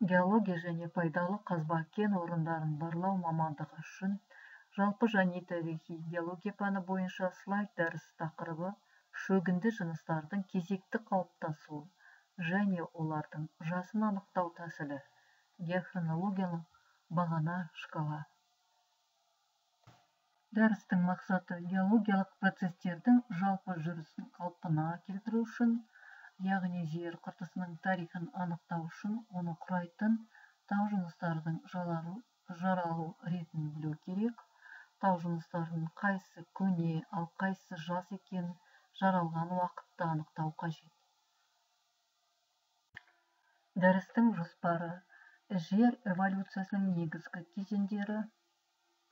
Геология және пайдалы қазба кен орындарын барлау мамандығы үшін жалпы және тарихи геология пәні бойынша слайд дәріс тақырыбы шөгінді жыныстардың кезекті қалыптасуы және олардың жасын анықтау тәсілі, геохронологиялық бағана шкала. Дәрістің мақсаты геологиялық процестердің жалпы жүрісін қалпына келтіру үшін, яғни жер қыртысының тарихын анықтау үшін оны құрайтын тау жыныстардың жаралу ретін білу керек. Тау жыныстарының қайсысы көне, ал қайсысы жас екенін жаралған уақытта анықтау қажет. Дәрістің жоспары: жер эволюциясының негізгі кезеңдері,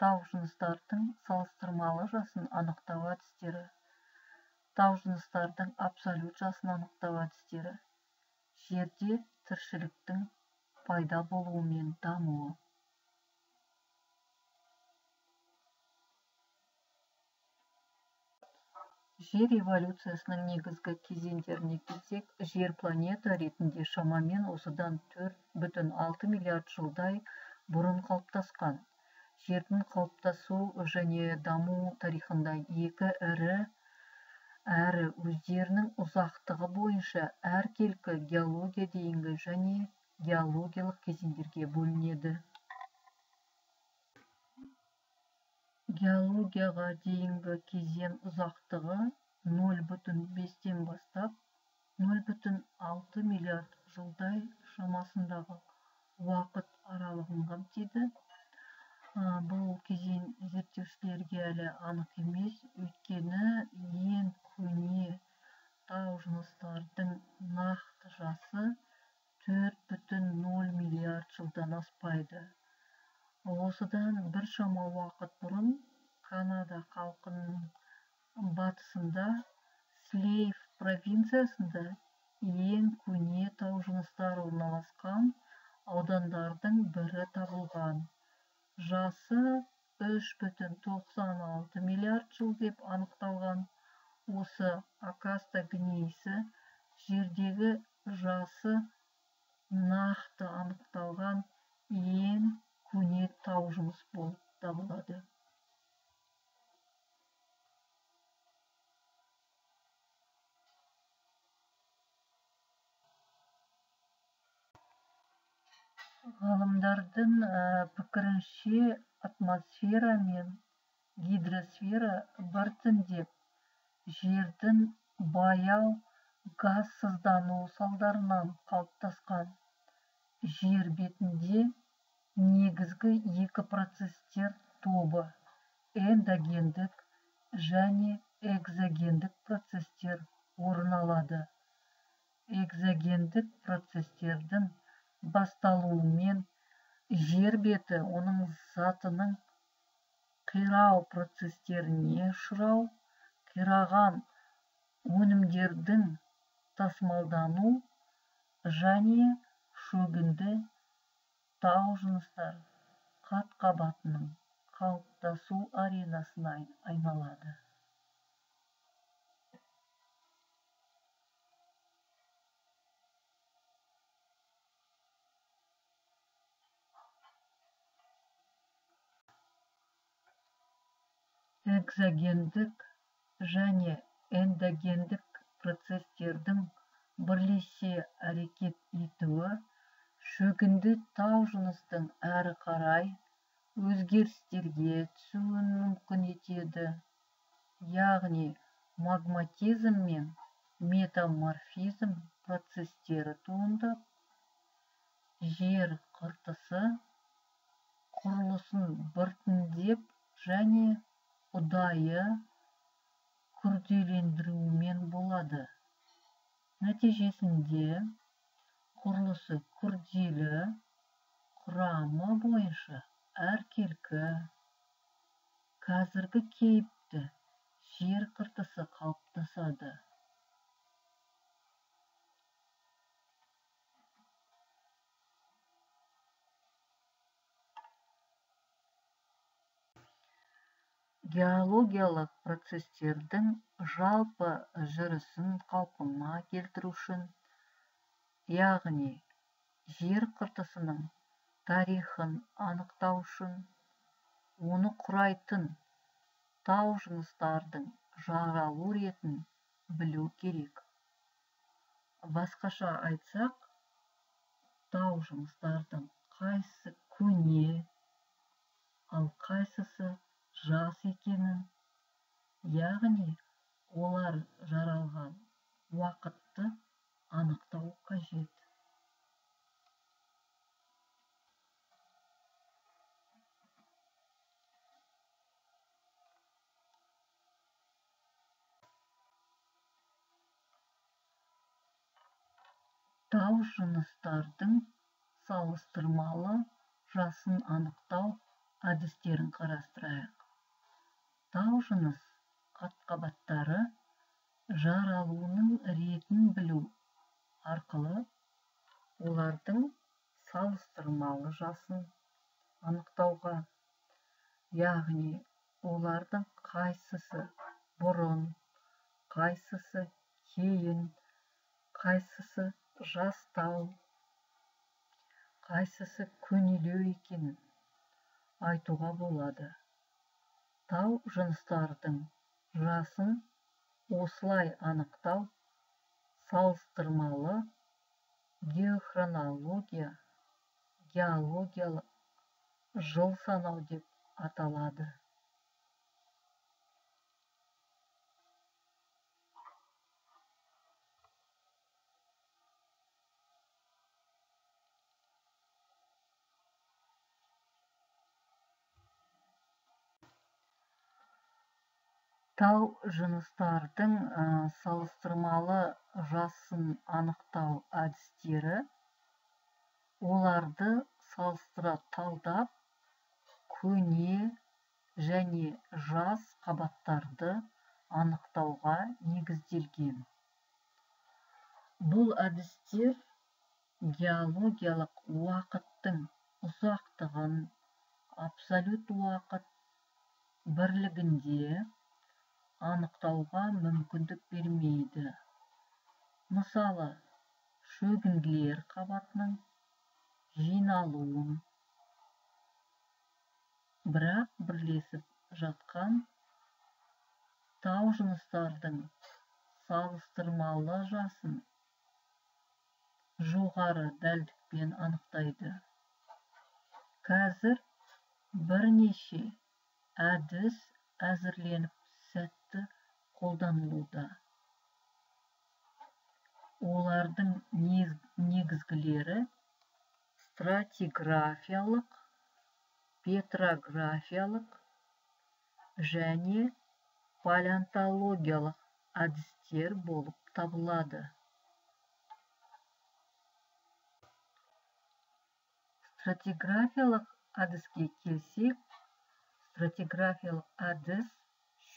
тау жыныстардың салыстырмалы жасын анықтау әдістері, тау жыныстардың абсолют жасын анықтау әдістері, жерде тіршіліктің пайда болуы мен дамуы. Жер эволюциясының негізгі кезеңдеріне келсек, жер планета ретінде шамамен осыдан 4,6 миллиард жылдай бұрын қалыптасқан. Жердің қалыптасу және даму тарихында екі ірі әрі өздерінің ұзақтығы бойынша әркелкі геология дейінгі және геологиялық кезеңдерге бөлінеді. Геологияға дейінгі кезең ұзақтығы 0,5-тен бастап 0,6 миллиард жылдай шамасындағы уақыт аралығын қамтиды. Бұл кезең зерттеушілерге әлі анық емес, өйткені ең көне тау жыныстардың нақты жасы 4,0 миллиард жылдан аспайды. Осыдан біршама уақыт бұрын Канада халқының батысында Слейв провинциясында ең көне тау жыныстары орналасқан аудандардың бірі табылған. Жасы 3,96 миллиард жыл деп анықталған. Осы Акаста гнейсі жердегі жасы нақты анықталған ең көне тау жыныс болып табылады. Ғалымдардың пікірінше, атмосфера мен гидросфера біртіндеп жердің баяу газсыздану салдарынан қалыптасқан. Жер бетінде негізгі екі процестер тобы эндогендік және экзогендік процестер орын алады. Экзогендік процестердің басталуымен жер беті оның затының қирау процестеріне ұшырау, қираған өнімдердің тасымалдану және шөгінді тау жыныстар қат-қабатының қалыптасу аренасына айналады. Экзогендік және эндогендік процестердің бірлесе әрекет етуі шөгінді тау жыныстың әрі қарай өзгерістерге түсуін мүмкін етеді. Яғни магматизм мен метаморфизм процестері туындап, жер қыртысы құрылысын біртіндеп және ұдайы күрделендірумен болады. Нәтижесінде құрылысы күрделі, құрамы бойынша әркелкі, қазіргі кейіпті жер қыртысы қалыптасады. Геологиялық процестердің жалпы жүрісін қалпына келтіру үшін, яғни жер қыртысының тарихын анықтау үшін оны құрайтын тау жыныстардың жаралу ретін білу керек. Басқаша айтсақ, тау жыныстардың қайсысы көне, ал қайсысы жас екенін, яғни олар жаралған уақытты анықтау қажет. Тау жыныстардың салыстырмалы жасын анықтау әдістерін қарастырайық. Тау жыныс қатқабаттары жаралуының ретін білу арқылы олардың салыстырмалы жасын анықтауға, яғни олардың қайсысы бұрын, қайсысы кейін, қайсысы жастау, қайсысы көнелеу екенін айтуға болады. Тау жыныстардың жасын осылай анықтау салыстырмалы геохронология, геологиялық жыл санау деп аталады. Тау жыныстардың салыстырмалы жасын анықтау әдістері оларды салыстыра талдап, көне және жас қабаттарды анықтауға негізделген. Бұл әдістер геологиялық уақыттың ұзақтығын абсолют уақыт бірлігінде анықтауға мүмкіндік бермейді. Мысалы, шөгінділер қабатының жиналуын, бірақ бірлесіп жатқан тау жыныстардың салыстырмалы жасын жоғары дәлдікпен анықтайды. Қазір бірнеше әдіс әзірленіп сәтті қолданылуда. Олардың негізгілері стратиграфиялық, петрографиялық және палеонтологиялық әдістер болып табылады. Стратиграфиялық әдіске келсек, стратиграфиялық әдіс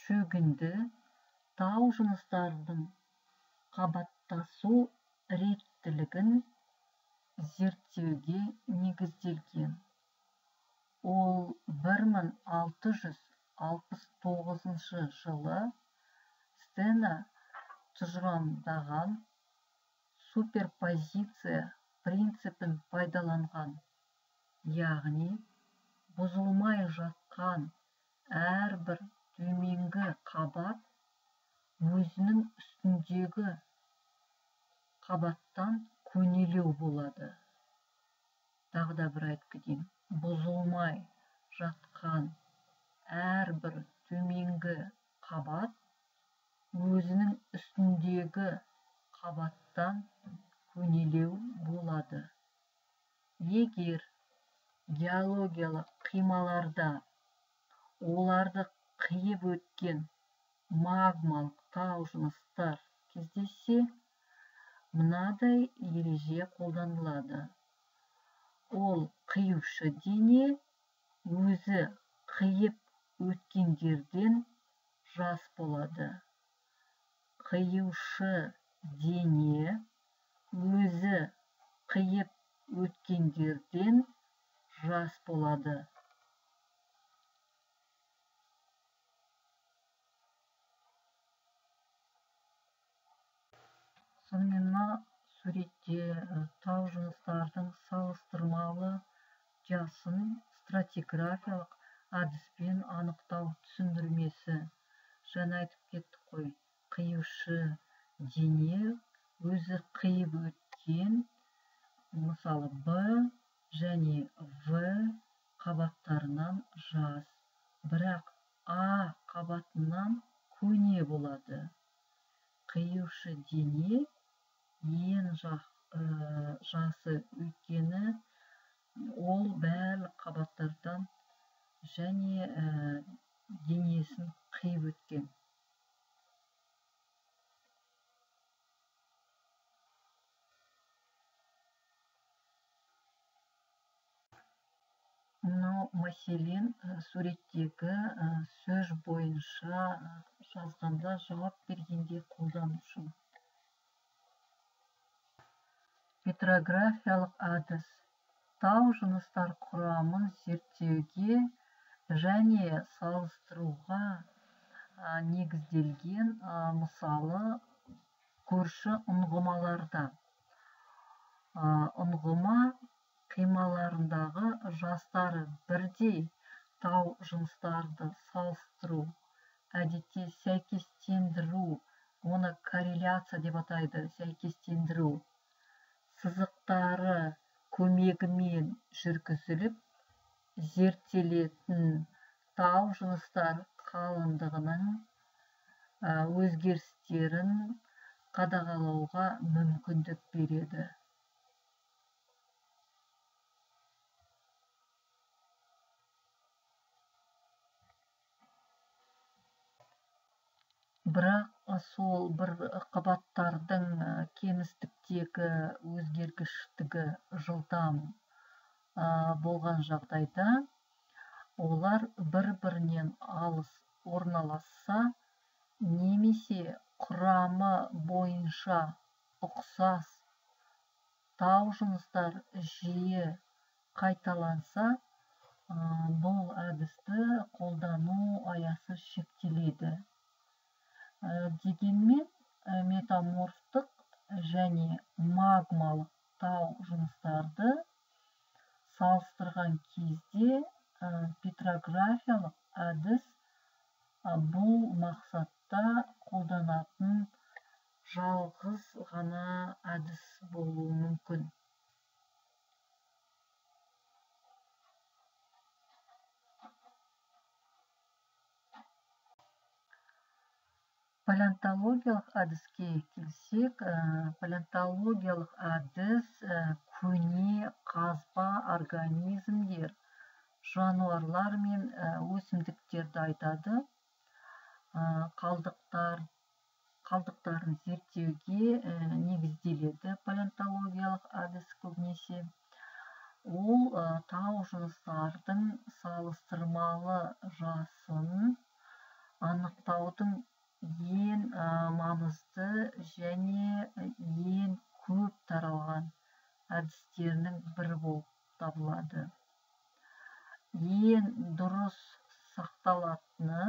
шөгінді тау жыныстарының қабаттасу реттілігін зерттеуге негізделген. Ол 1669 жылы Стена тұжырымдаған суперпозиция принципін пайдаланған, яғни бұзылмай жатқан әрбір төменгі қабат өзінің үстіндегі қабаттан көнелеу болады. Тағы да бір айтып кетейін. Бұзылмай жатқан әрбір төменгі қабат өзінің үстіндегі қабаттан көнелеу болады. Егер геологиялық қималарда оларды қиып өткен магмалық тау жыныстар кездессе, мынадай ереже қолданылады. Ол қиюшы дене өзі қиып өткендерден жас болады. Қиюшы дене өзі қиып өткендерден жас болады. Сонымен суретте тау жыныстардың салыстырмалы жасын стратиграфиялық әдіспен анықтау түсіндірмесі. Жаңа айтып кеттік қой, қиюшы дене өзі қиып өткен, мысалы Б және В қабаттарынан жас, бірақ А қабатынан көне болады. Қиюшы дене ең жасы өйткені ол барлық қабаттардан және денесін қиып өткен. Мынау мәселен суреттегі сөз бойынша жазғанда, жауап бергенде қолданушы. Петрографиялық әдіс тау жыныстар құрамын зерттеуге және салыстыруға негізделген. Мысалы, көрші ұңғымаларда ұңғыма қималарындағы жастары бірдей тау жыныстарды салыстыру, әдетте сәйкестендіру, оны корреляция деп атайды, сәйкестендіру сызықтары көмегімен жүргізіліп зерттелетін тау жыныстар қалыңдығының өзгерістерін қадағалауға мүмкіндік береді. Бірақ сол бір қабаттардың кеңістіктегі өзгергіштігі жылдам болған жағдайда, олар бір-бірінен алыс орналасса, немесе құрамы бойынша ұқсас тау жыныстар жиі қайталанса, бұл әдісті қолдану аясы шектеледі. Дегенмен, метаморфтық және магмалық тау жыныстарды салыстырған кезде петрографиялық әдіс бұл мақсатта қолданатын жалғыз ғана әдіс болуы мүмкін. Палеонтологиялық әдіске келсек, палеонтологиялық әдіс көне қазба организмдер, жануарлар мен өсімдіктерді айтады. Қалдықтарын зерттеуге негізделеді палеонтологиялық әдіс көбінесе. Ол тау жыныстардың салыстырмалы жасын анықтаудың ең маңызды және ең көп таралған әдістерінің бірі болып табылады. Ең дұрыс сақталатыны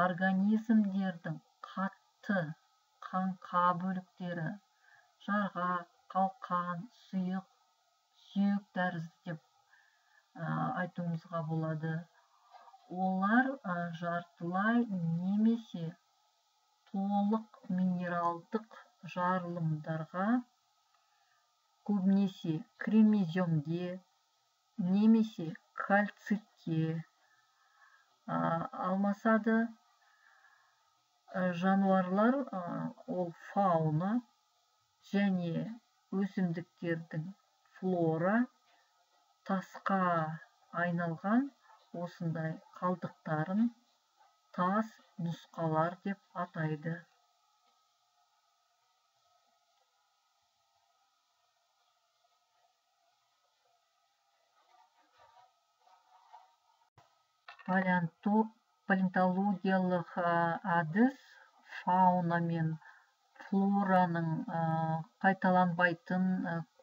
организмдердің қатты қаңқа бөліктері, жарғақ, қалқан, сүйек тәрізді деп айтуымызға болады. Олар жартылай немесе толық минералдық жарылымдарға, көбінесе кремнеземге немесе кальцитке алмасады. Жануарлар ол фауна және өсімдіктердің флора тасқа айналған осындай қалдықтарын тас нұсқалар деп атайды. Палеонтологиялық әдіс фауна мен флораның қайталанбайтын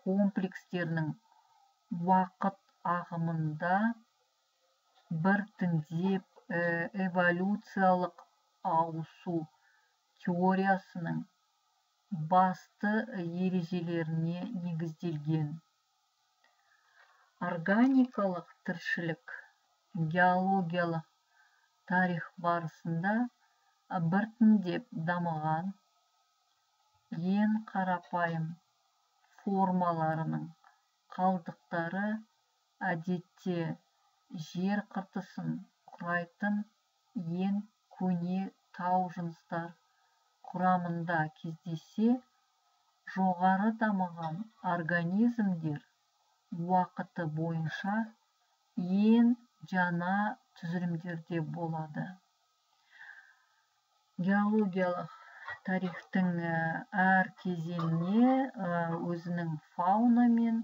комплекстерінің уақыт ағымында біртіндеп эволюциялық ауысу теориясының басты ережелеріне негізделген. Органикалық тіршілік геологиялық тарих барысында біртіндеп дамыған, ең қарапайым формаларының қалдықтары әдетте жер қыртысын құрайтын ең көне тау жыныстар құрамында кездессе, жоғары дамыған организмдер уақыты бойынша ең жаңа түзілімдерде болады. Геологиялық тарихтың әр кезеңіне өзінің фауна мен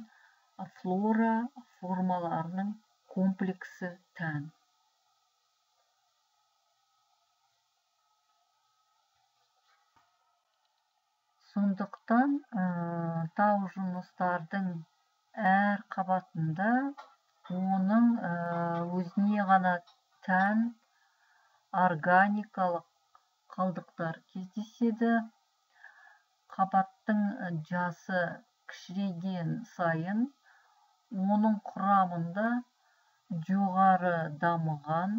флора формаларының комплексі тән. Сондықтан тау жыныстардың әр қабатында оның өзіне ғана тән органикалық қалдықтар кездеседі. Қабаттың жасы кішірейген сайын оның құрамында жоғары дамыған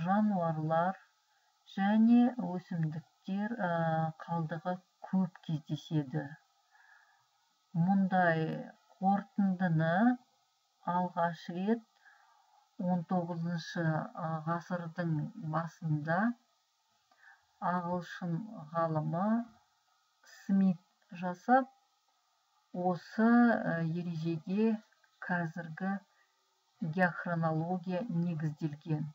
жануарлар және өсімдіктер қалдығы көп кездеседі. Мұндай қорытындыны алғаш рет 19 ғасырдың басында ағылшын ғалымы Смит жасап, осы ережеге қазіргі геохронология негізделген.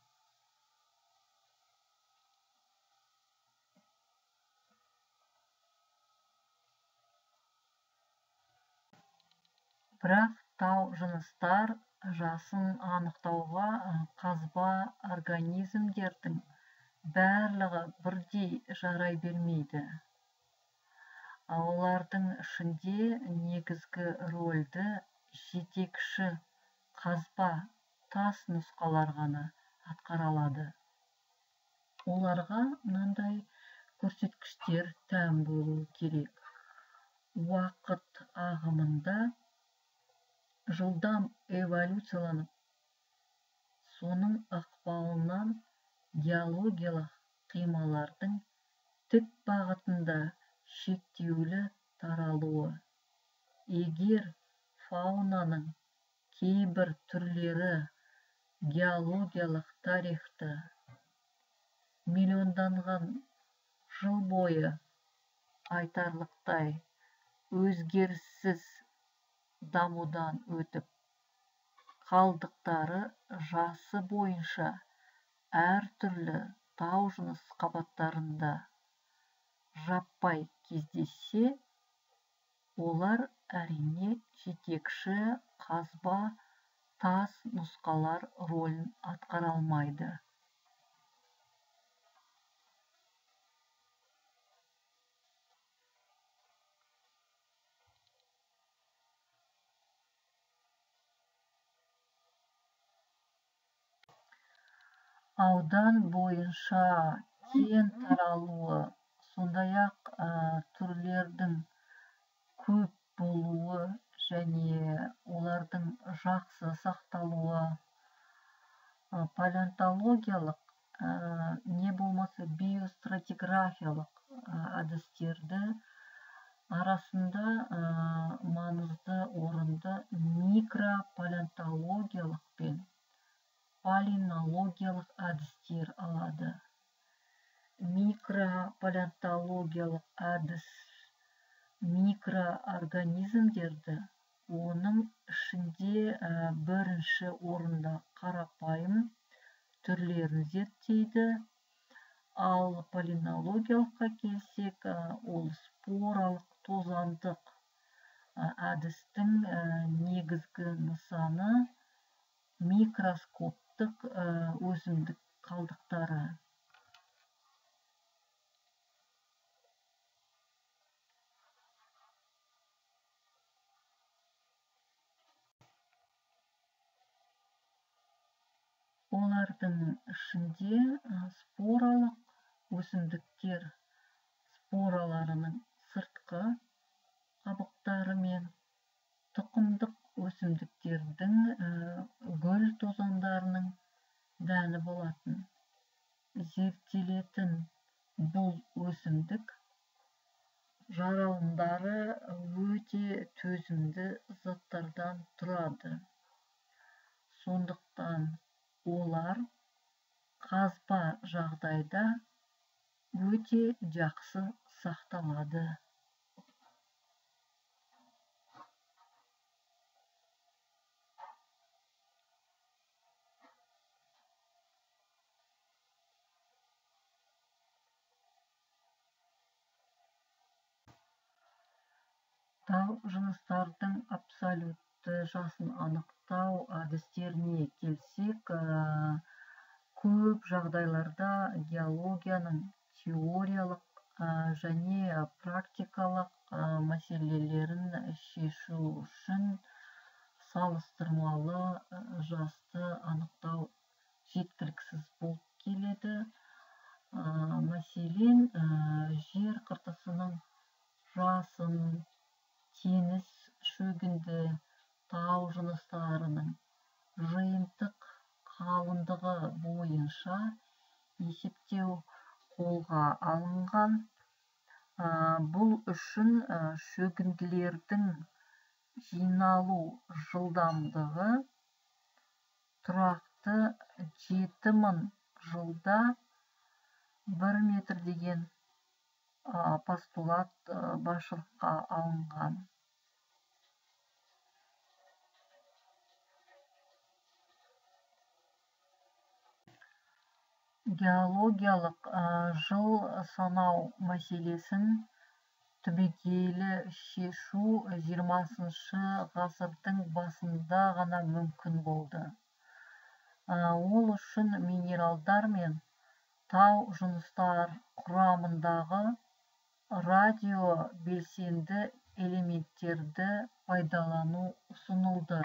Бірақ тау жыныстар жасын анықтауға қазба организмдердің барлығы бірдей жарай бермейді. Олардың ішінде негізгі рөлді жетекші қазба тас нұсқалар ғана атқара алады. Оларға мынандай көрсеткіштер тән болу керек. Уақыт ағымында жылдам эволюцияланып, соның ықпалынан геологиялық қималардың тік бағытында шектеулі таралуы. Егер фаунаның кейбір түрлері геологиялық тарихты миллиондаған жыл бойы айтарлықтай өзгеріссіз дамудан өтіп, қалдықтары жасы бойынша әртүрлі тау жыныс қабаттарында жаппай кездессе, олар әрине жетекші қазба тас нұсқалар рөлін атқара алмайды. Аудан бойынша кең таралуы, сондай-ақ түрлердің көп болуы және олардың жақсы сақталуы палеонтологиялық не болмаса биостратиграфиялық әдістерді арасында маңызды орынды микропалеонтологиялық пен палеонологиялық әдістер алады. Микропалеонтологиялық әдіс микроорганизмдерді, оның ішінде бірінші орында қарапайым түрлерін зерттейді. Ал палеонологиялыққа келсек, ол споралық тозаңдық әдістің негізгі нысаны микроскоптық өсімдік қалдықтары. Олардың ішінде споралық өсімдіктер спораларының сыртқы қабықтары мен тұқымдық өсімдіктердің гүл тозаңдарының дәні болатын. Зерттелетін бұл өсімдік жаралымдары өте төзімді заттардан тұрады. Сондықтан олар қазба жағдайда өте жақсы сақталады. Тау жыныстардың абсолютті жасын анықтау әдістеріне келсек, көп жағдайларда геологияның теориялық және практикалық мәселелерін шешу үшін салыстырмалы жасты анықтау жеткіліксіз болып келеді. Мәселен, жер қыртысының жасын, теңіз шөгінді тау жыныстарының жиынтық қалыңдығы бойынша есептеу қолға алынған. Бұл үшін шөгінділердің жиналу жылдамдығы тұрақты 7000 жылда 1 метр деген постулат басшылыққа алынған. Геологиялық жыл санау мәселесін түбегейлі шешу 20-шы ғасырдың басында ғана мүмкін болды. Ол үшін минералдар мен тау жыныстар құрамындағы радиобелсенді элементтерді пайдалану ұсынылды.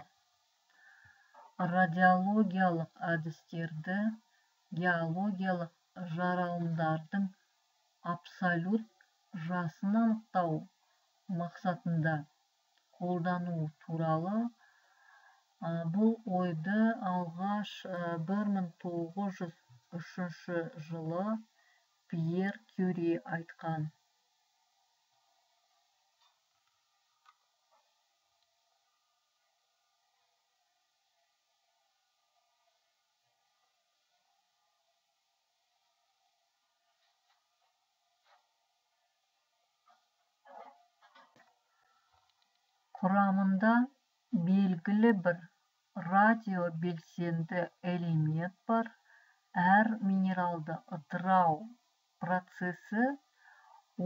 Радиологиялық әдістерді геологиялық жаралымдардың абсолют жасын анықтау мақсатында қолдану туралы бұл ойды алғаш 1903 жылы Пьер Кюри айтқан. Құрамында белгілі бір радиобелсенді элемент бар. Әр минералды ыдырау процесі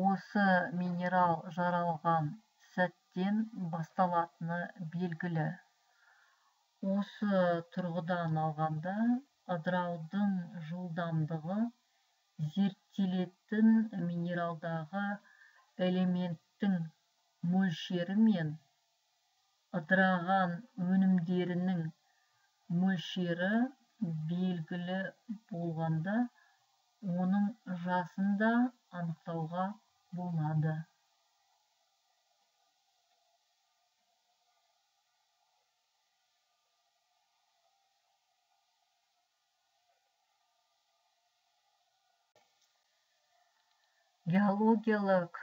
осы минерал жаралған сәттен басталатыны белгілі. Осы тұрғыдан алғанда ыдыраудың жылдамдығы зерттелетін минералдағы элементтің мөлшері мен ыдыраған өнімдерінің мөлшері белгілі болғанда, оның жасын да анықтауға болады. Геологиялық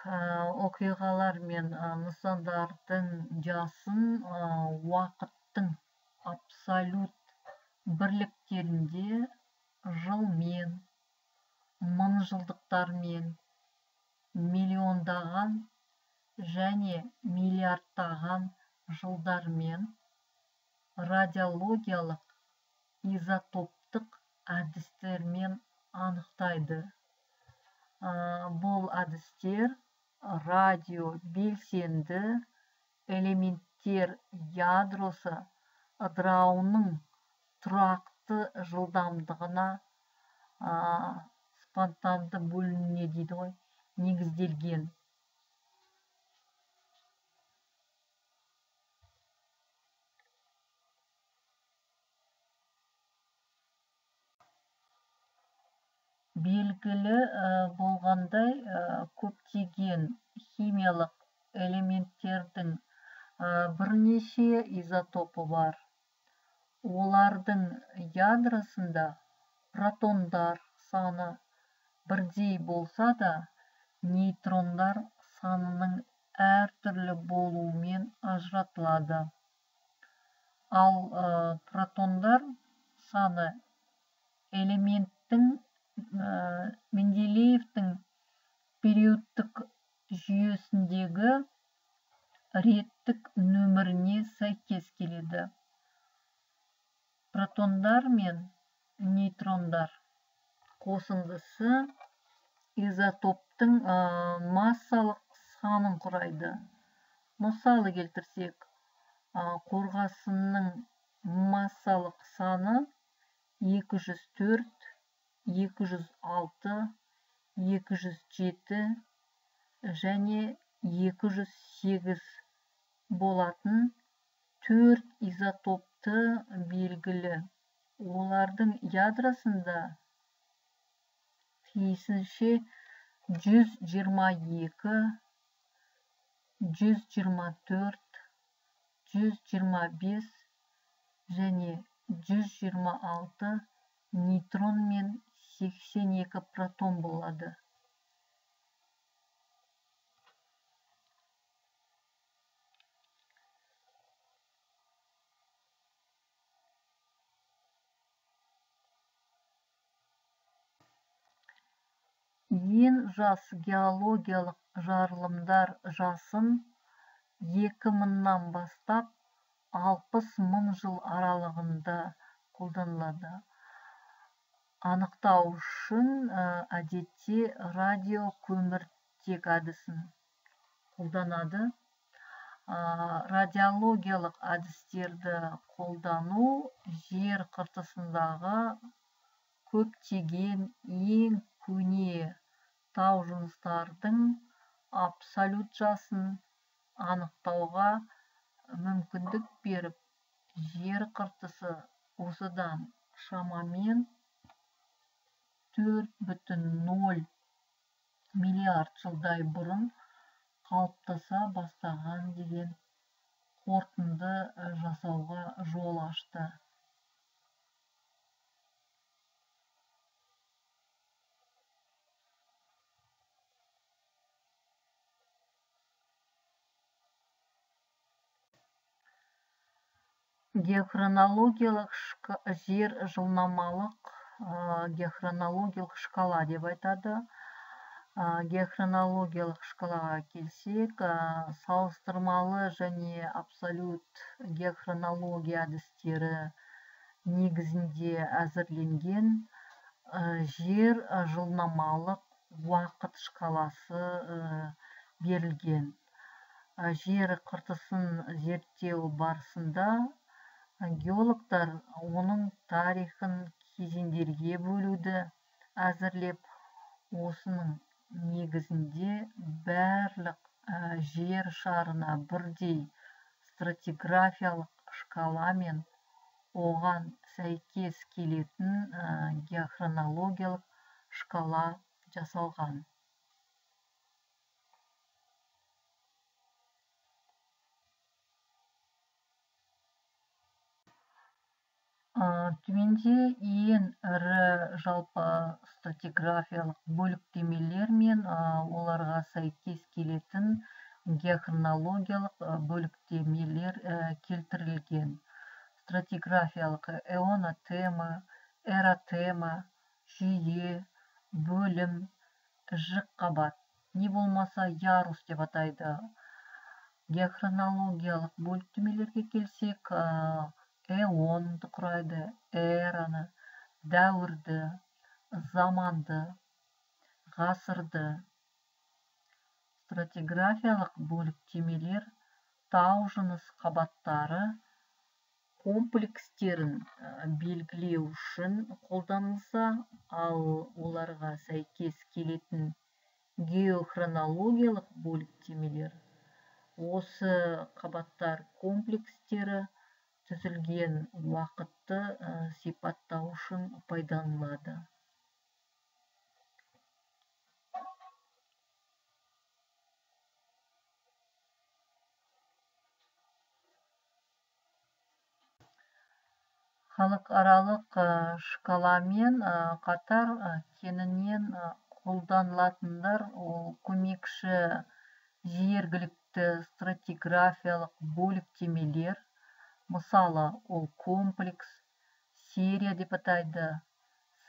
оқиғалар мен нысандардың жасын уақыттың абсолют бірліктерінде жылмен, мыңжылдықтармен, миллиондаған және миллиардтаған жылдармен радиологиялық изотоптық әдістермен анықтайды. Бұл әдістер радиобелсенді элементтер ядросы ыдырауының тұрақты жылдамдығына спонтанды бөлінуіне негізделген. белгілі болғандай, көптеген химиялық элементтердің бірнеше изотопы бар. Олардың ядросында протондар саны бірдей болса да, нейтрондар санының әртүрлі болуымен ажыратылады. Ал протондар саны элементтің Менделеевтің периодтық жүйесіндегі реттік нөміріне сәйкес келеді. Протондар мен нейтрондар қосындысы изотоптың массалық санын құрайды. Мысалы келтірсек, қорғасынның массалық саны 204, 206, 207 және 208 болатын 4 изотопты белгілі. Олардың ядросында тиісінше 122, 124, 125 және 126 нейтрон мен 82 протон болады. Ең жас геологиялық жарылымдар жасын 2000-нан бастап 60 мың жыл аралығында қолданылады. Анықтау үшін әдетте радиокөміртек әдісін қолданады. Радиологиялық әдістерді қолдану жер қыртысындағы көптеген ең көне тау жыныстардың абсолют жасын анықтауға мүмкіндік беріп, жер қыртысы осыдан шамамен 4,0 миллиард жылдай бұрын қалыптаса бастаған деген қорытынды жасауға жол ашты. Геохронологиялық жер жылнамалық геохронологиялық шкала деп айтады. Геохронологиялық шкалаға келсек, салыстырмалы және абсолют геохронология әдістері негізінде әзірленген жер жылнамалық уақыт шкаласы берілген. Жер қыртысын зерттеу барысында геологтар оның тарихын кезеңдерге бөлуді әзірлеп, осының негізінде барлық жер шарына бірдей стратиграфиялық шкала мен оған сәйкес келетін геохронологиялық шкала жасалған. Төменде ең ірі жалпы стратиграфиялық бөліктемелер мен оларға сәйкес келетін геохронологиялық бөліктемелер келтірілген. Стратиграфиялық эонотема, эротема, жүйе, бөлім, жік қабат, не болмаса ярус деп атайды. Геохронологиялық бөліктемелерге келсек, эонды құрайды, эраны, дәуірді, заманды, ғасырды. Стратиграфиялық бөліктемелер тау жыныс қабаттары комплекстерін белгілеу үшін қолданылса, ал оларға сәйкес келетін геохронологиялық бөліктемелер осы қабаттар комплекстері түзілген уақытты сипаттау үшін пайдаланылады. халықаралық шкаламен қатар кеңінен қолданылатындар ол көмекші жергілікті стратиграфиялық бөліктемелер, мысалы ол комплекс, серия деп атайды,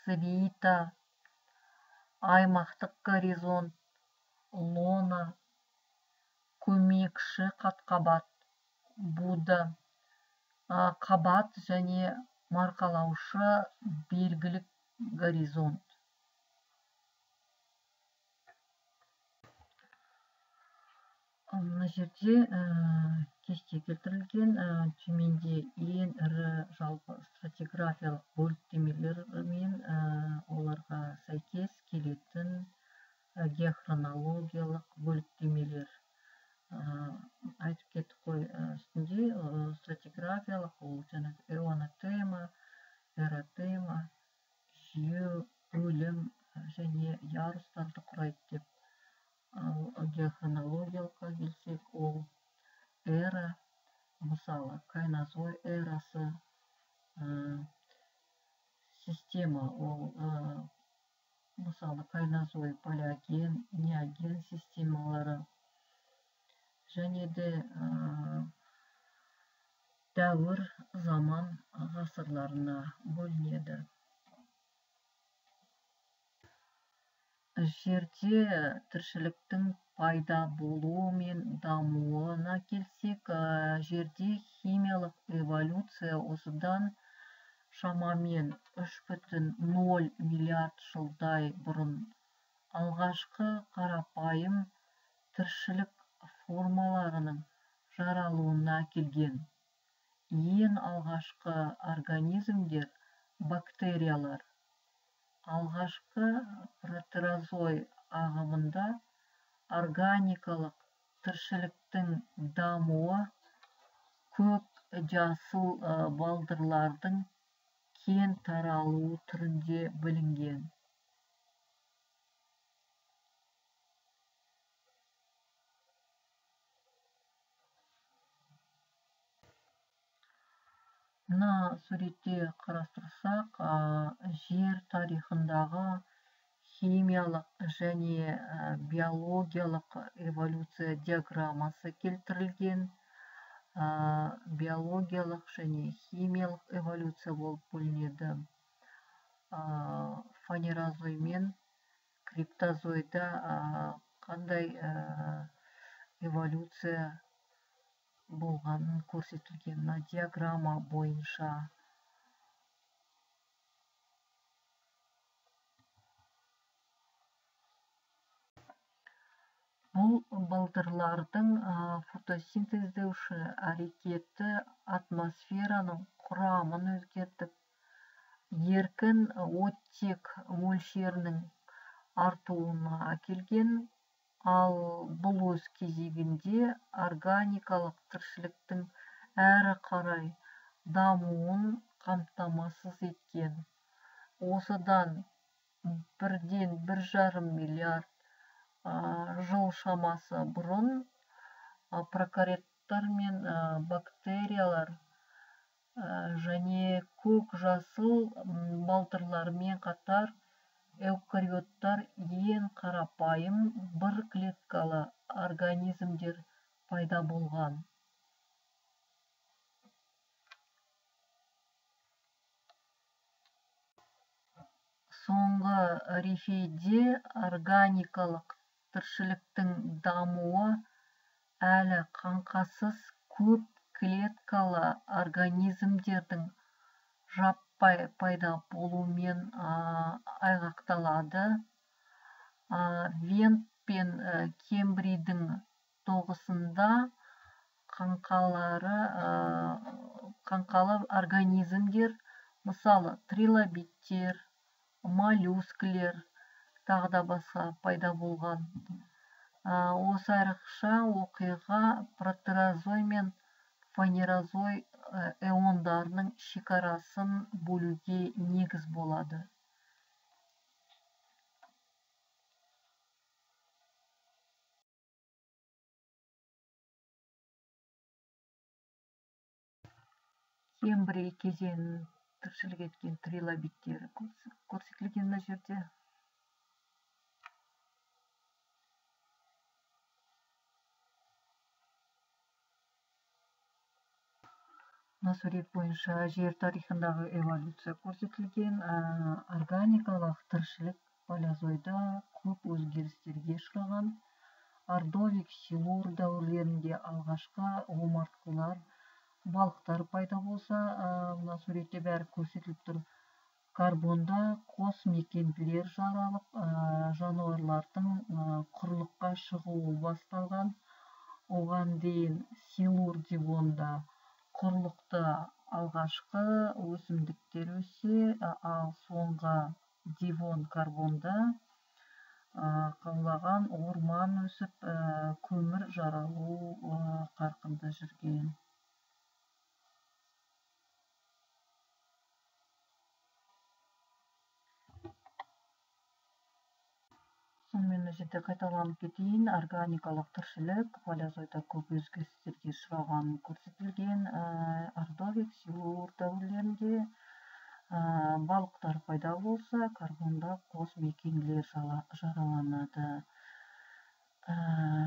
свита, аймақтық горизонт, лона, көмекші қатқабат, будда, қабат және маркалаушы белгілік горизонт. Мына жерде кесте келтірілген, төменде ең ірі жалпы стратиграфиялық бөліктемелер мен оларға сәйкес келетін геохронологиялық бөліктемелер. Айтып кеттік қой үстінде, стратиграфиялық ол жаңағы эонотема, эротема, жүйе, бөлім және ярустарды құрайды деп. Ал геохронологиялыққа келсек, ол эра, мысалы кайнозой эрасы, система, ол мысалы кайнозой, палеоген, неоген системалары, және де дәуір, заман ғасырларына бөлінеді. Жерде тіршіліктің пайда болуы мен дамуына келсек, жерде химиялық эволюция осыдан шамамен 3,0 миллиард жылдай бұрын алғашқы қарапайым тіршілік формаларының жаралуына әкелген. Ең алғашқы организмдер бактериялар. Алғашқы протерозой ағымында органикалық тіршіліктің дамуы көк жасыл балдырлардың кен таралуы түрінде білінген. Мына суретте қарастырсақ, жер тарихындағы химиялық және биологиялық эволюция диаграммасы келтірілген. Биологиялық және химиялық эволюция болып бөлінеді. Фанерозой мен криптозойда қандай эволюция болғанын көрсетілген диаграмма бойынша. Бұл балдырлардың фотосинтездеуші әрекеті атмосфераның құрамын өзгертіп, еркін оттек мөлшерінің артуына әкелген, ал бұл өз кезегінде органикалық тіршіліктің әрі қарай дамуын қамтамасыз еткен. Осыдан 1,5 миллиард жыл шамасы бұрын прокариоттар мен бактериялар және көк жасыл балдырлармен қатар эукариоттар ең қарапайым бір клеткалы организмдер пайда болған. Соңғы рифейде органикалық тіршіліктің дамуы әлі қаңқасыз көп клеткалы организмдердің жаппай пайда болуымен айғақталады. Вент пен Кембрийдің тоғысында қаңқалы организмдер, мысалы трилобиттер, моллюскілер, тағы да басқа пайда болған. Осы айрықша оқиға протерозой мен фанерозой эондарының шекарасын бөлуге негіз болады. Кембрий кезеңін тіршілік еткен трилобиттері көрсетілген мына жерде. Мына сурет бойынша жер тарихындағы эволюция көрсетілген. Органикалық тіршілік палеозойда көп өзгерістерге ұшыраған. Ордовик, силур дәуірлерінде алғашқы омартқылар, балықтар пайда болса, мына суретте бәрі көрсетіліп тұр. Карбонда қос мекенділер жаралып, жануарлардың құрлыққа шығуы басталған. Оған дейін силур дивонда құрлықта алғашқы өсімдіктер өссе, ал соңғы дивон карбонда қаулаған орман өсіп, көмір жаралу қарқында жүрген. Сонымен мына жерде қайталанып кетейін. Органикалық тіршілік палеозойда көп өзгерістерге ұшырағаны көрсетілген. Ордовик, силур дәуірлерінде балықтар пайда болса, карбонда қос мекенділер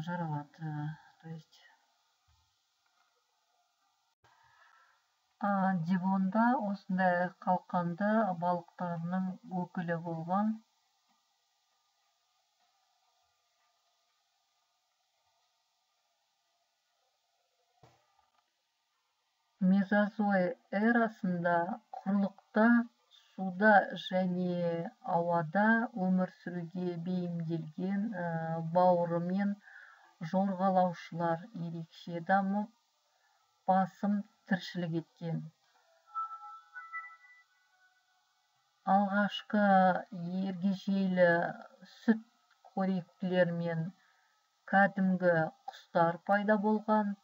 жаралады. То есть дивонда осындай қалқанды балықтарының өкілі болған. Мезозой эрасында құрлықта суда және ауада өмір сүруге бейімделген бауыры мен жорғалаушылар ерекше дамып, басым тіршілік еткен. Алғашқы ергежейлі сүт қоректілер мен кәдімгі құстар пайда болған.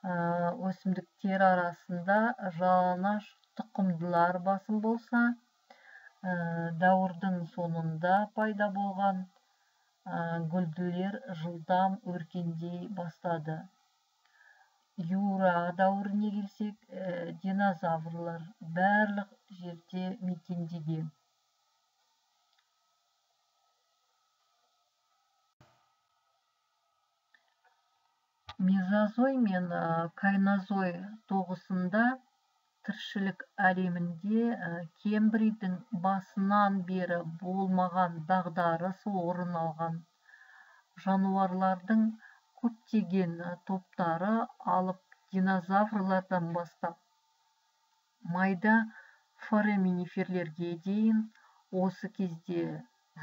Өсімдіктер арасында жалаңаш тұқымдылар басым болса, дәуірдің соңында пайда болған гүлділер жылдам өркендей бастады. Юра дәуіріне келсек, динозаврлар барлық жерде мекендеген. Мезозой мен кайнозой тоғысында тіршілік әлемінде Кембрийдің басынан бері болмаған дағдарыс орын алған. Жануарлардың көптеген топтары алып динозаврлардан бастап майда фораминиферлерге дейін осы кезде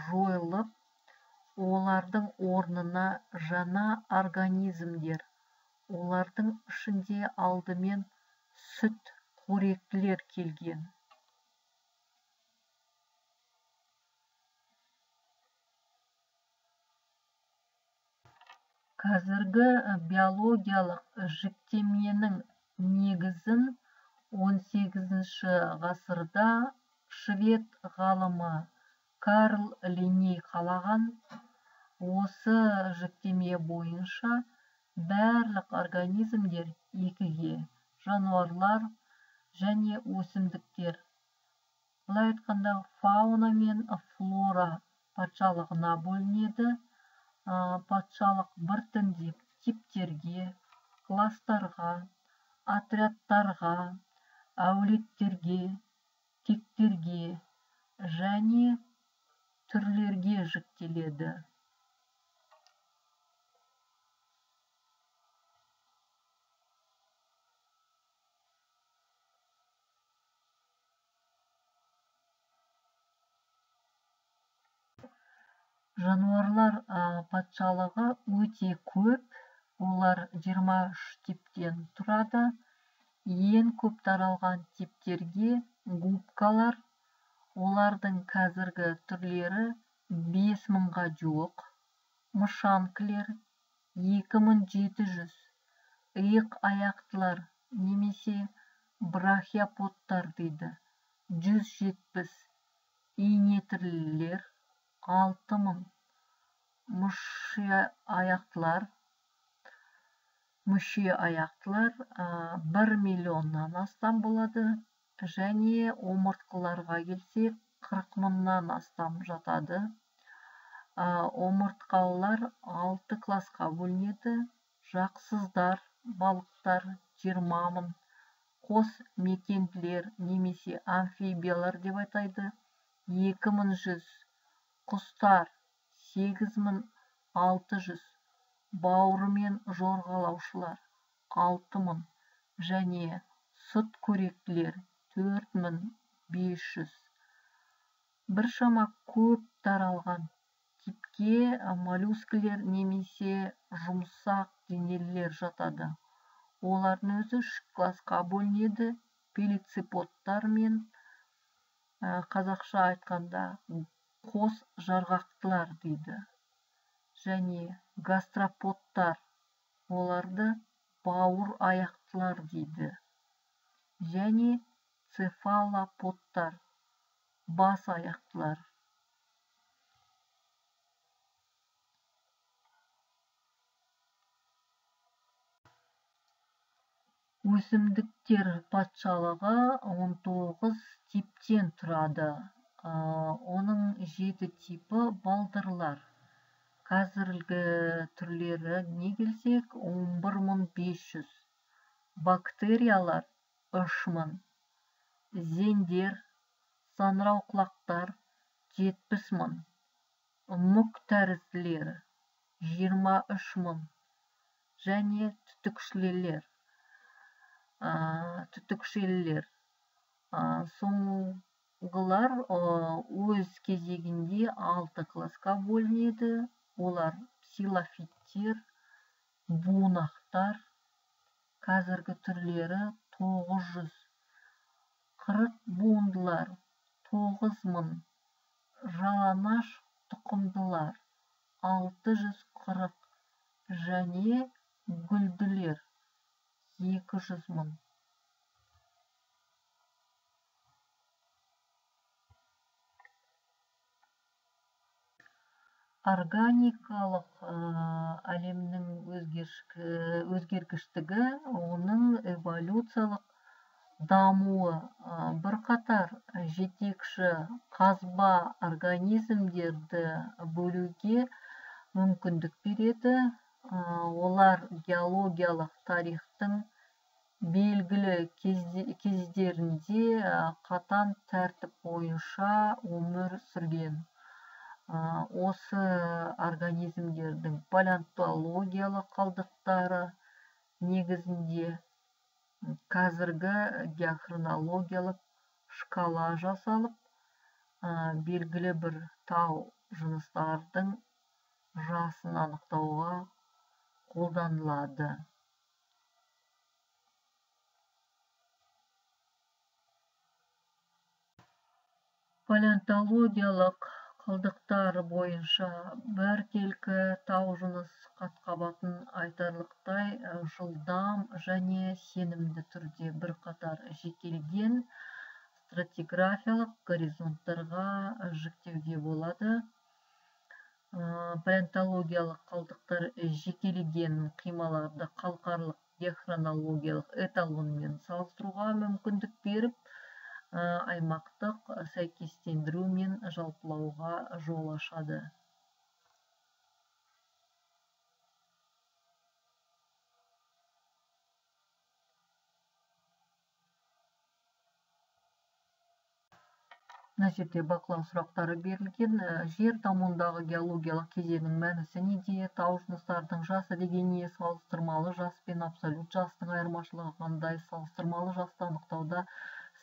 жойылып, олардың орнына жаңа организмдер, олардың ішінде алдымен сүт қоректілер келген. Қазіргі биологиялық жіктеменің негізін 18-ші ғасырда швед ғалымы Карл Линней қалаған. Осы жіктеме бойынша барлық организмдер екіге, жануарлар және өсімдіктер, былай айтқанда фауна мен флора патшалығына бөлінеді. Патшалық біртіндеп типтерге, кластарға, отрядтарға, әулеттерге, тектерге және түрлерге жіктеледі. Жануарлар патшалығы өте көп, олар 23 типтен тұрады. Ең көп таралған типтерге губкалар, олардың қазіргі түрлері 5000-ға жуық, мышанкілер 2700, иық аяқтылар немесе брахиоподтар дейді 170, инетірлілер 6000, мүше аяқтылар 1 миллионнан астам болады. және омыртқыларға келсек, 40 мыңнан астам жатады. Омыртқалар 6 классқа бөлінеді. Жақсыздар, балықтар 20 мың, қос мекенділер немесе амфибиялар деп атайды 2100, құстар 8600, бауырымен жорғалаушылар 6000 және сүтқоректілер 4500. Біршама көп таралған типке моллюскілер немесе жұмсақ денелілер жатады. Олардың өзі 3 классқа бөлінеді. Пелициподтар мен қазақша айтқанда қос жарғақтылар дейді. Және гастроподтар, оларды бауыр аяқтылар дейді. Және цефалоподтар, бас аяқтылар. Өсімдіктер патшалығы 19 типтен тұрады. Оның 7 типі балдырлар. Қазіргі түрлері не келсек 11500. Бактериялар 3000. Зендер, саңырауқұлақтар 70 мың. Мүк тәрізділер 23 мың. Және түтікшелілер. Соңғылар өз кезегінде 6 классқа бөлінеді. Олар псилофиттер, буынақтар. Қазіргі түрлері 900. 40 буындылар 9000. Жалаңаш тұқымдылар 640 және гүлділер 200 мың. Органикалық әлемнің өзгергіштігі, оның эволюциялық дамуы бірқатар жетекші қазба организмдерді бөлуге мүмкіндік береді. Олар геологиялық тарихтың белгілі кездерінде қатаң тәртіп бойынша өмір сүрген. Осы организмдердің палеонтологиялық қалдықтары негізінде қазіргі геохронологиялық шкала жасалып, белгілі бір тау жыныстардың жасын анықтауға қолданылады. Палеонтологиялық қалдықтар бойынша біркелкі тау жыныс қатқабатын айтарлықтай жылдам және сенімді түрде бірқатар жекелеген стратиграфиялық горизонттарға жіктеуге болады. Палеонтологиялық қалдықтар жекелеген қималарды қалқарлық геохронологиялық эталонмен салыстыруға мүмкіндік беріп, аймақтық сәйкестендіру мен жалпылауға жол ашады. Мына жерде бақылау сұрақтары берілген. Жер дамуындағы геологиялық кезеңнің мәнісі неде? Тау жыныстардың жасы деген не? Салыстырмалы жас пен абсолют жастың айырмашылығы қандай? Салыстырмалы жасты анықтауда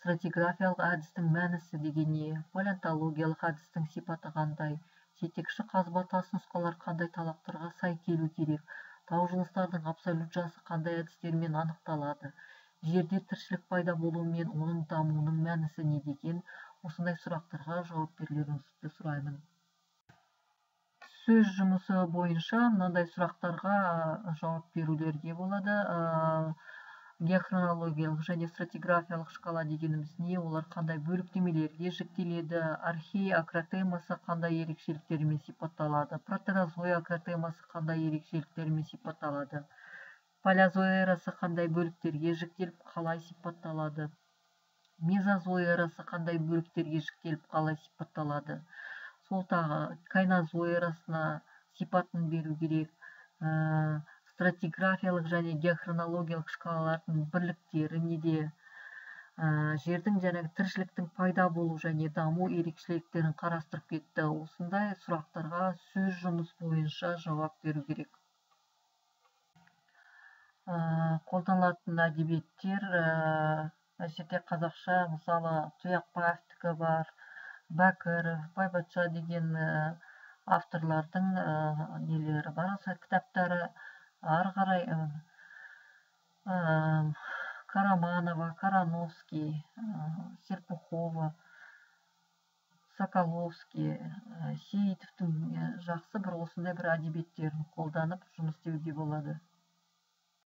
стратиграфиялық әдістің мәнісі деген не? Палеонтологиялық әдістің сипаты қандай? Жетекші қазба тас нұсқалар қандай талаптарға сай келу керек? Тау жыныстардың абсолют жасы қандай әдістермен анықталады? Жерде тіршілік пайда болуы мен оның дамуының мәнісі не деген? Осындай сұрақтарға жауап берулеріңізді сұраймын. Сөз жұмысы бойынша мынандай сұрақтарға жауап берулерге болады. Геохронологиялық және стратиграфиялық шкала дегеніміз не? Олар қандай бөліктемелерге жіктеледі? Архей акротемасы қандай ерекшеліктерімен сипатталады? Протерозой акротемасы қандай ерекшеліктерімен сипатталады? Палеозой эрасы қандай бөліктерге жіктеліп қалай сипатталады? мезозой эрасы қандай бөліктерге жіктеліп қалай сипатталады, сол тағы кайнозой эрасына сипатын беру керек, стратиграфиялық және геохронологиялық шкалалардың бірліктері неде, жердің жаңағы тіршіліктің пайда болу және даму ерекшеліктерін қарастырып кетті. Осындай сұрақтарға сөз жұмыс бойынша жауап беру керек. Қолданылатын әдебиеттер әсерде қазақша, мысалы Тұяқбаевтікі бар, Бәкіров, Байбатша деген авторлардың нелері бар, кітаптары. Ары қарай Караманова, Карановский, Серпухова, Соколовский, Сейітовтің жақсы бір осындай бір әдебиеттерін қолданып жұмыс істеуге болады.